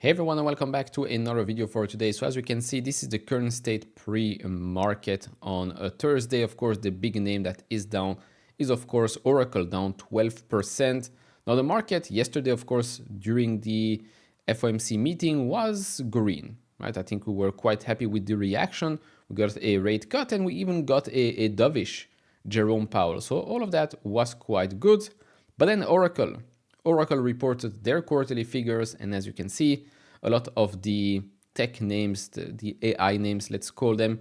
Hey everyone, and welcome back to another video for today. So as you can see, this is the current state pre-market on a Thursday. Of course, the big name that is down is of course Oracle, down 12%. Now the market yesterday, of course, during the FOMC meeting was green, right? I think we were quite happy with the reaction. We got a rate cut and we even got a dovish Jerome Powell. So all of that was quite good. But then Oracle reported their quarterly figures, and as you can see, a lot of the tech names, the AI names, let's call them,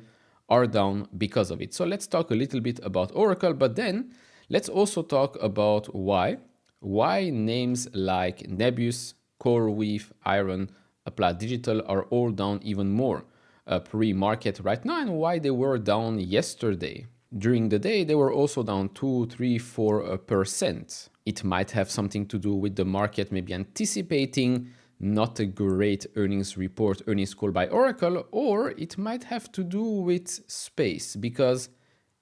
are down because of it. So let's talk a little bit about Oracle, but then let's also talk about why names like Nebius, CoreWeave, Iren, Applied Digital are all down even more pre-market right now, and why they were down yesterday. During the day, they were also down 2, 3, 4%. It might have something to do with the market maybe anticipating not a great earnings report, earnings call by Oracle, or it might have to do with space because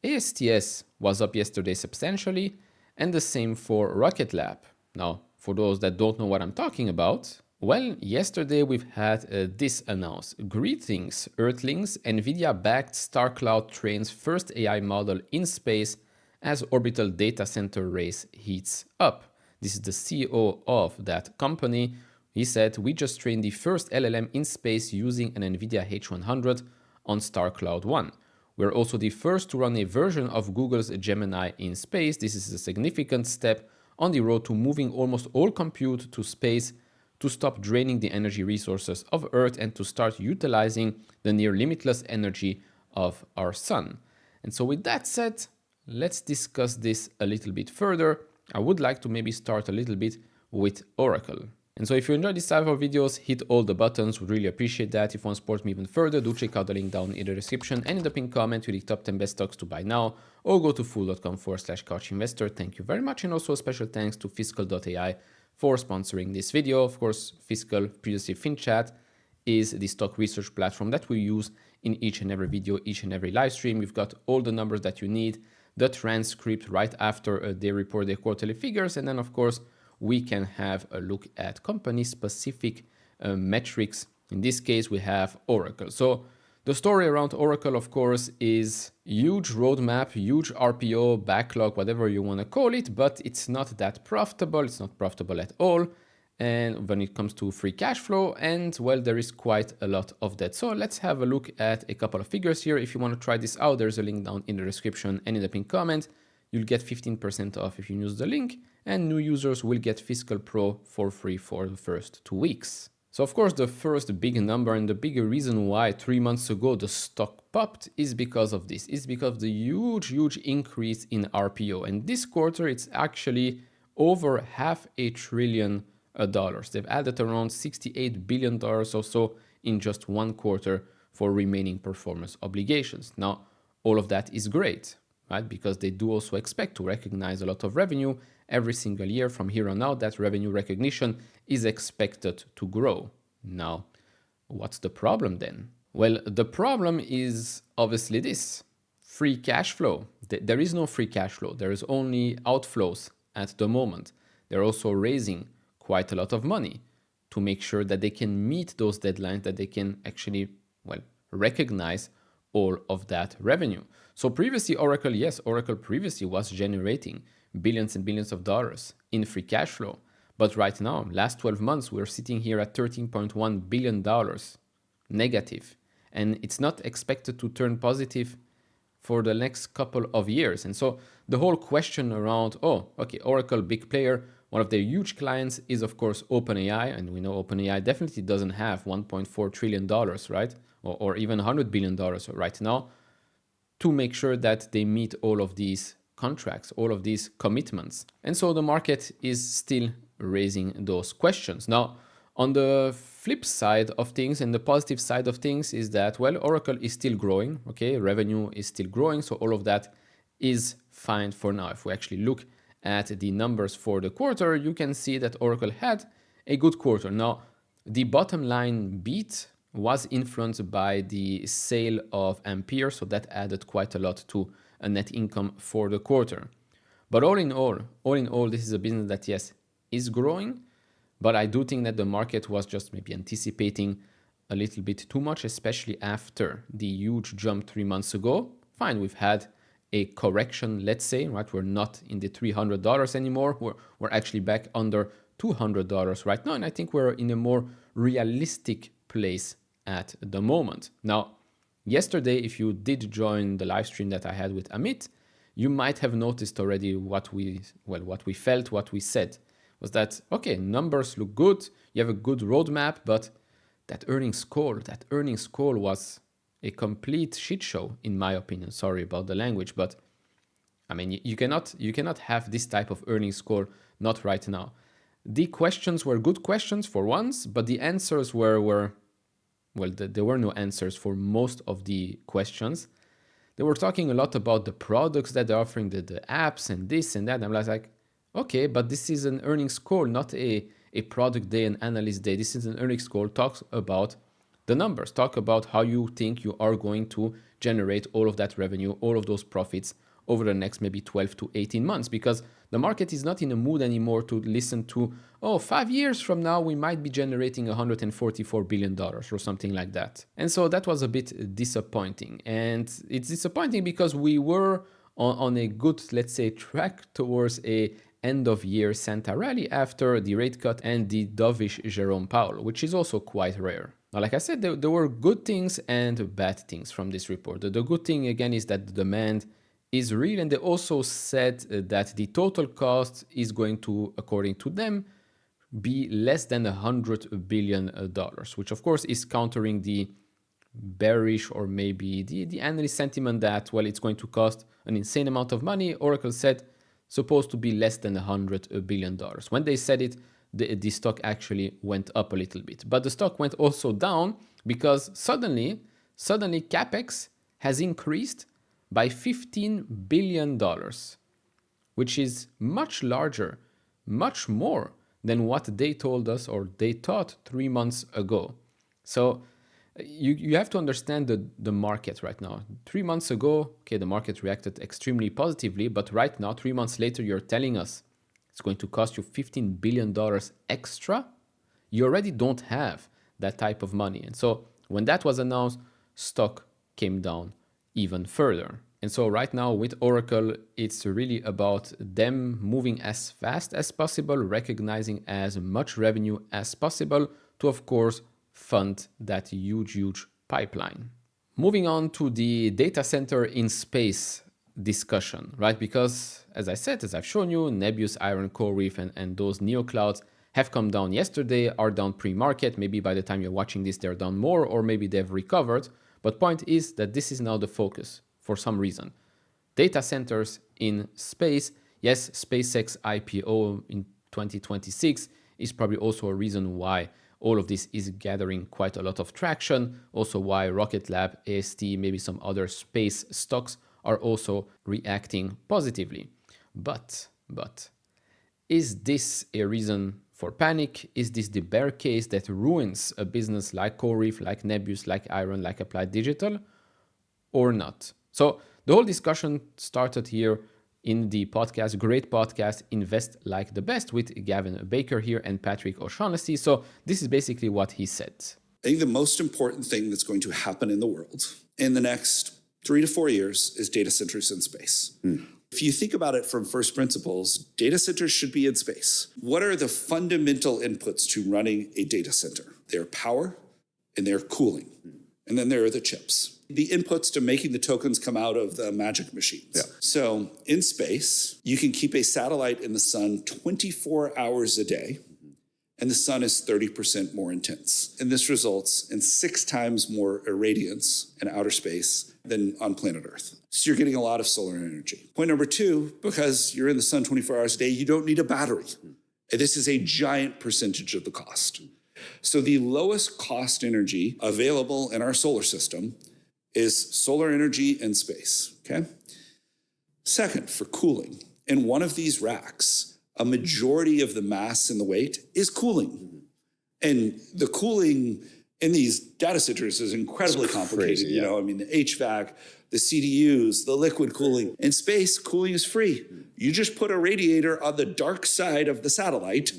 ASTS was up yesterday substantially, and the same for Rocket Lab. Now, for those that don't know what I'm talking about, well, yesterday we've had this announced. Greetings, Earthlings. NVIDIA backed StarCloud trains first AI model in space as orbital data center race heats up. This is the CEO of that company. He said, we just trained the first LLM in space using an NVIDIA H100 on StarCloud 1. We're also the first to run a version of Google's Gemini in space. This is a significant step on the road to moving almost all compute to space to stop draining the energy resources of Earth and to start utilizing the near limitless energy of our sun. And so with that said, let's discuss this a little bit further. I would like to maybe start a little bit with Oracle. And so if you enjoy this type of videos, hit all the buttons, would really appreciate that. If you want to support me even further, do check out the link down in the description and in the pinned comment with the top 10 best stocks to buy now, or go to fool.com/couchinvestor. Thank you very much. And also a special thanks to fiscal.ai for sponsoring this video. Of course, Fiscal, previously FinChat, is the stock research platform that we use in each and every video, each and every live stream. You've got all the numbers that you need, the transcript right after they report their quarterly figures, and then of course, we can have a look at company-specific metrics. In this case, we have Oracle. So the story around Oracle, of course, is huge roadmap, huge RPO, backlog, whatever you want to call it, but it's not that profitable. It's not profitable at all. And when it comes to free cash flow, and well, there is quite a lot of that. So let's have a look at a couple of figures here. If you want to try this out, there's a link down in the description and in the pinned comment. You'll get 15% off if you use the link, and new users will get Fiscal Pro for free for the first 2 weeks. So of course, the first big number and the bigger reason why 3 months ago the stock popped is because of this. It's because of the huge increase in RPO. And this quarter, it's actually over $500 billion. They've added around $68 billion or so in just one quarter for remaining performance obligations. Now, all of that is great, right? Because they do also expect to recognize a lot of revenue every single year from here on out. That revenue recognition is expected to grow. Now, what's the problem then? Well, the problem is obviously this: free cash flow. There is no free cash flow. There is only outflows at the moment. They're also raising quite a lot of money to make sure that they can meet those deadlines, that they can actually, well, recognize all of that revenue. So previously Oracle previously was generating billions and billions of dollars in free cash flow. But right now, last 12 months, we're sitting here at $13.1 billion negative. And it's not expected to turn positive for the next couple of years. And so the whole question around, Oracle, big player, one of their huge clients is, of course, OpenAI. And we know OpenAI definitely doesn't have $1.4 trillion, right? Or even $100 billion right now to make sure that they meet all of these contracts, all of these commitments. And so the market is still raising those questions. Now, on the flip side of things and the positive side of things is that, well, Oracle is still growing, okay? Revenue is still growing. So all of that is fine for now. If we actually look at the numbers for the quarter, you can see that Oracle had a good quarter. Now, the bottom line beat was influenced by the sale of Ampere, so that added quite a lot to a net income for the quarter. But all in all, this is a business that, yes, is growing, But I do think that the market was just maybe anticipating a little bit too much, especially after the huge jump 3 months ago. Fine, we've had a correction, let's say, right? We're not in the $300 anymore. We're actually back under $200 right now. And I think we're in a more realistic place at the moment. Now, yesterday, if you did join the live stream that I had with Amit, you might have noticed already what we felt, what we said was that, okay, numbers look good. You have a good roadmap, but that earnings call was a complete shit show, in my opinion. Sorry about the language, but I mean, you cannot have this type of earnings call, not right now. The questions were good questions for once, but the answers were there were no answers for most of the questions. They were talking a lot about the products that they're offering, the apps and this and that. I'm like, okay, but this is an earnings call, not a product day, an analyst day. This is an earnings call. Talks about the numbers. Talk about how you think you are going to generate all of that revenue, all of those profits over the next maybe 12 to 18 months, because the market is not in a mood anymore to listen to, 5 years from now, we might be generating $144 billion or something like that. And so that was a bit disappointing. And it's disappointing because we were on a good, let's say, track towards a end of year Santa rally after the rate cut and the dovish Jerome Powell, which is also quite rare. Now, like I said, there were good things and bad things from this report. The good thing, again, is that the demand is real, and they also said that the total cost is going to, according to them, be less than $100 billion, which of course is countering the bearish or maybe the analyst sentiment that, well, it's going to cost an insane amount of money. Oracle said supposed to be less than $100 billion. When they said it, the stock actually went up a little bit, but the stock went also down because suddenly CapEx has increased by $15 billion, which is much larger, much more than what they told us or they thought 3 months ago. So you have to understand the market right now. 3 months ago, okay, the market reacted extremely positively, but right now, 3 months later, you're telling us it's going to cost you $15 billion extra. You already don't have that type of money. And so when that was announced, stock came down even further. And so right now with Oracle, it's really about them moving as fast as possible, recognizing as much revenue as possible to, of course, fund that huge pipeline. Moving on to the data center in space discussion, right? Because as I said, as I've shown you, Nebius, Iren, CoreWeave, and those neoclouds have come down yesterday, are down pre-market. Maybe by the time you're watching this, they're down more, or maybe they've recovered. But point is that this is now the focus for some reason. Data centers in space. Yes, SpaceX IPO in 2026 is probably also a reason why all of this is gathering quite a lot of traction. Also why Rocket Lab, AST, maybe some other space stocks are also reacting positively. But is this a reason for panic? Is this the bear case that ruins a business like CoreWeave, like Nebius, like Iren, like Applied Digital, or not? So the whole discussion started here in the podcast, great podcast, Invest Like the Best, with Gavin Baker here and Patrick O'Shaughnessy. So this is basically what he said. I think the most important thing that's going to happen in the world in the next 3 to 4 years is data centers in space. If you think about it from first principles, data centers should be in space. What are the fundamental inputs to running a data center? They're power and they're cooling. And then there are the chips, the inputs to making the tokens come out of the magic machines. Yeah. So in space, you can keep a satellite in the sun 24 hours a day, and the sun is 30% more intense. And this results in 6 times more irradiance in outer space than on planet Earth. So you're getting a lot of solar energy. Point number 2, because you're in the sun 24 hours a day, you don't need a battery. And this is a giant percentage of the cost. So the lowest cost energy available in our solar system is solar energy in space, okay? Second, for cooling, in one of these racks, a majority of the mass and the weight is cooling. And the cooling in these data centers is incredibly complicated. Crazy, yeah. I mean, the HVAC, the CDUs, the liquid cooling. In space, cooling is free. You just put a radiator on the dark side of the satellite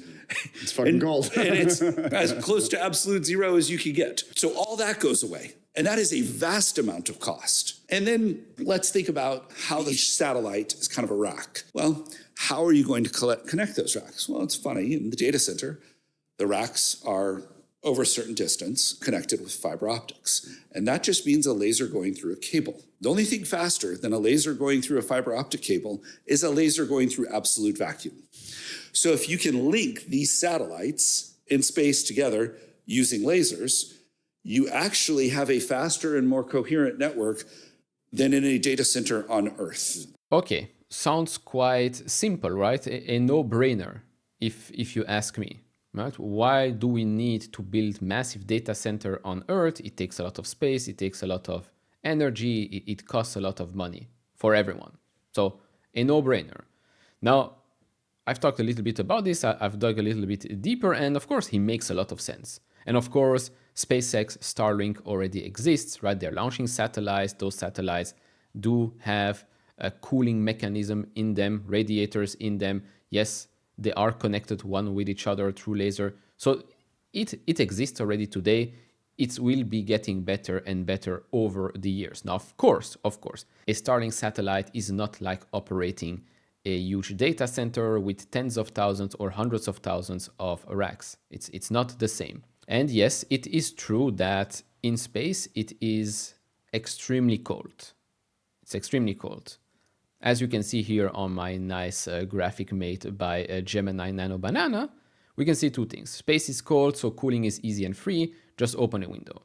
It's fucking gold. And it's as close to absolute zero as you can get. So all that goes away. And that is a vast amount of cost. And then let's think about how the satellite is kind of a rack. Well, how are you going to connect those racks? Well, it's funny. In the data center, the racks are over a certain distance connected with fiber optics. And that just means a laser going through a cable. The only thing faster than a laser going through a fiber optic cable is a laser going through absolute vacuum. So if you can link these satellites in space together using lasers, you actually have a faster and more coherent network than in a data center on Earth. Okay, sounds quite simple, right? A no-brainer, if you ask me. Right? Why do we need to build massive data center on Earth? It takes a lot of space, it takes a lot of energy, it costs a lot of money for everyone. So a no-brainer. Now, I've talked a little bit about this, I've dug a little bit deeper, and of course he makes a lot of sense. And of course, SpaceX Starlink already exists, right? They're launching satellites. Those satellites do have a cooling mechanism in them, radiators in them. Yes, they are connected one with each other through laser. So it exists already today. It will be getting better and better over the years. Now, of course, a Starlink satellite is not like operating a huge data center with tens of thousands or hundreds of thousands of racks. It's not the same. And yes, it is true that in space it is extremely cold. It's extremely cold. As you can see here on my nice graphic made by Gemini Nano Banana, we can see two things. Space is cold, so cooling is easy and free. Just open a window.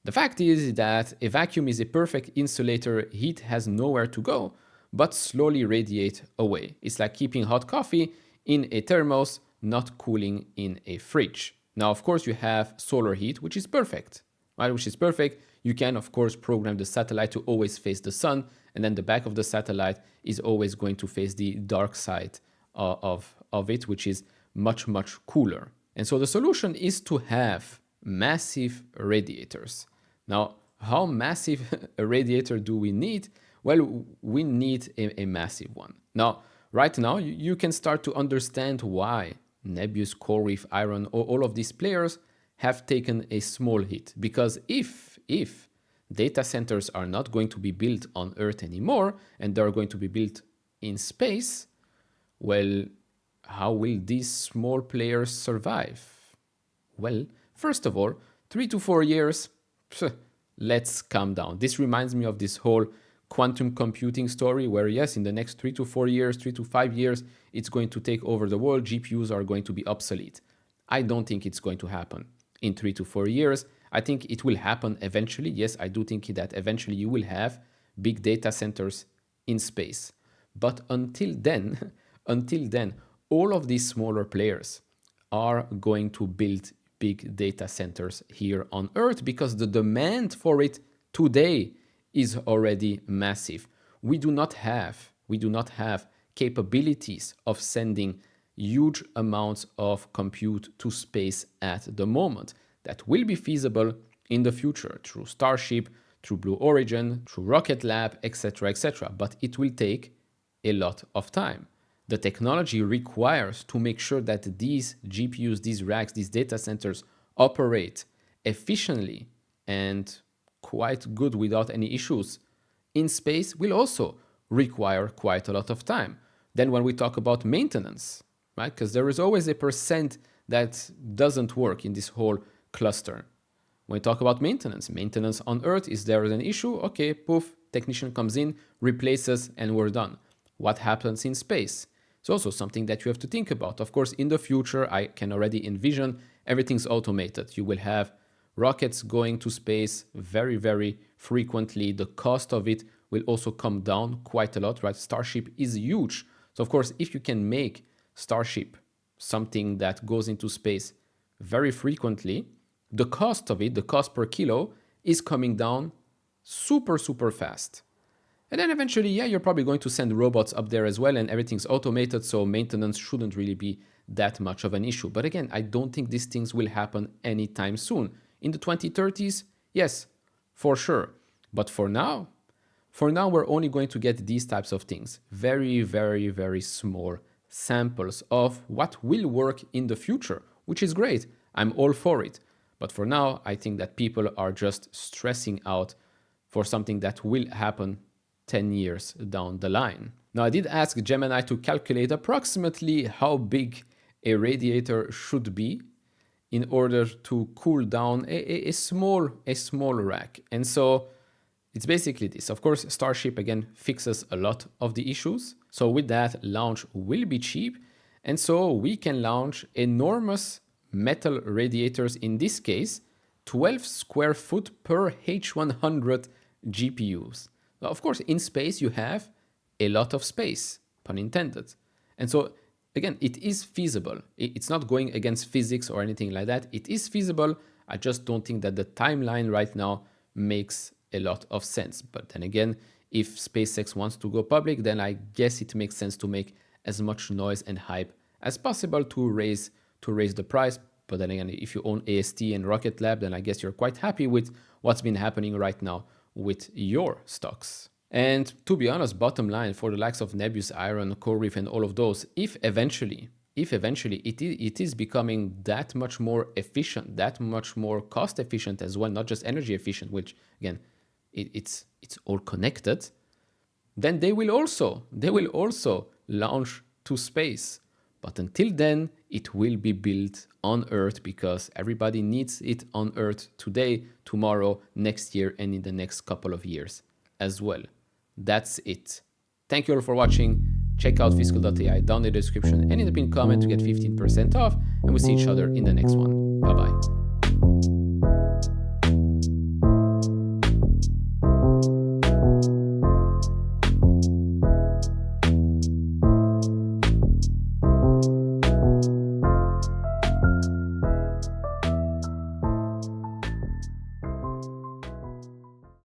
The fact is that a vacuum is a perfect insulator. Heat has nowhere to go, but slowly radiate away. It's like keeping hot coffee in a thermos, not cooling in a fridge. Now, of course, you have solar heat, which is perfect, right? Which is perfect. You can, of course, program the satellite to always face the sun, and then the back of the satellite is always going to face the dark side of it, which is much, much cooler. And so the solution is to have massive radiators. Now, how massive a radiator do we need? Well, we need a massive one. Now, right now, you can start to understand why Nebius, CoreWeave, Iren, all of these players have taken a small hit. Because if data centers are not going to be built on Earth anymore, and they're going to be built in space, well, how will these small players survive? Well, first of all, 3 to 4 years, let's calm down. This reminds me of this whole quantum computing story where, yes, in the next 3 to 4 years, 3 to 5 years, it's going to take over the world. GPUs are going to be obsolete. I don't think it's going to happen in 3 to 4 years. I think it will happen eventually. Yes, I do think that eventually you will have big data centers in space. But until then, all of these smaller players are going to build big data centers here on Earth because the demand for it today is already massive. We do not have capabilities of sending huge amounts of compute to space at the moment. That will be feasible in the future through Starship, through Blue Origin, through Rocket Lab, etc., etc. But it will take a lot of time. The technology requires to make sure that these GPUs, these racks, these data centers operate efficiently and quite good without any issues in space will also require quite a lot of time. Then when we talk about maintenance, right? Because there is always a percent that doesn't work in this whole cluster. When we talk about maintenance on Earth, is there an issue? Okay, poof, technician comes in, replaces, and we're done. What happens in space? It's also something that you have to think about. Of course, in the future, I can already envision everything's automated. You will have rockets going to space very, very frequently. The cost of it will also come down quite a lot, right? Starship is huge. So of course, if you can make Starship something that goes into space very frequently, the cost of it, the cost per kilo, is coming down super, super fast. And then eventually, yeah, you're probably going to send robots up there as well, and everything's automated, so maintenance shouldn't really be that much of an issue. But again, I don't think these things will happen anytime soon. In the 2030s, yes, for sure. But for now, we're only going to get these types of things. Very, very, very small samples of what will work in the future, which is great. I'm all for it. But for now, I think that people are just stressing out for something that will happen 10 years down the line. Now, I did ask Gemini to calculate approximately how big a radiator should be in order to cool down a small rack. And so it's basically this. Of course, Starship again fixes a lot of the issues. So with that, launch will be cheap. And so we can launch enormous metal radiators, in this case, 12 square foot per H100 GPUs. Now, of course, in space, you have a lot of space, pun intended. And so again, it is feasible. It's not going against physics or anything like that. It is feasible. I just don't think that the timeline right now makes a lot of sense. But then again, if SpaceX wants to go public, then I guess it makes sense to make as much noise and hype as possible to raise the price. But then again, if you own AST and Rocket Lab, then I guess you're quite happy with what's been happening right now with your stocks. And to be honest, bottom line, for the likes of Nebius, Iren, CoreWeave, and all of those, if eventually it is becoming that much more efficient, that much more cost efficient as well, not just energy efficient, which again, it's all connected, then they will also launch to space. But until then, it will be built on Earth because everybody needs it on Earth today, tomorrow, next year, and in the next couple of years as well. That's it. Thank you all for watching. Check out fiscal.ai down in the description and in the pinned comment to get 15% off, and we'll see each other in the next one. Bye bye.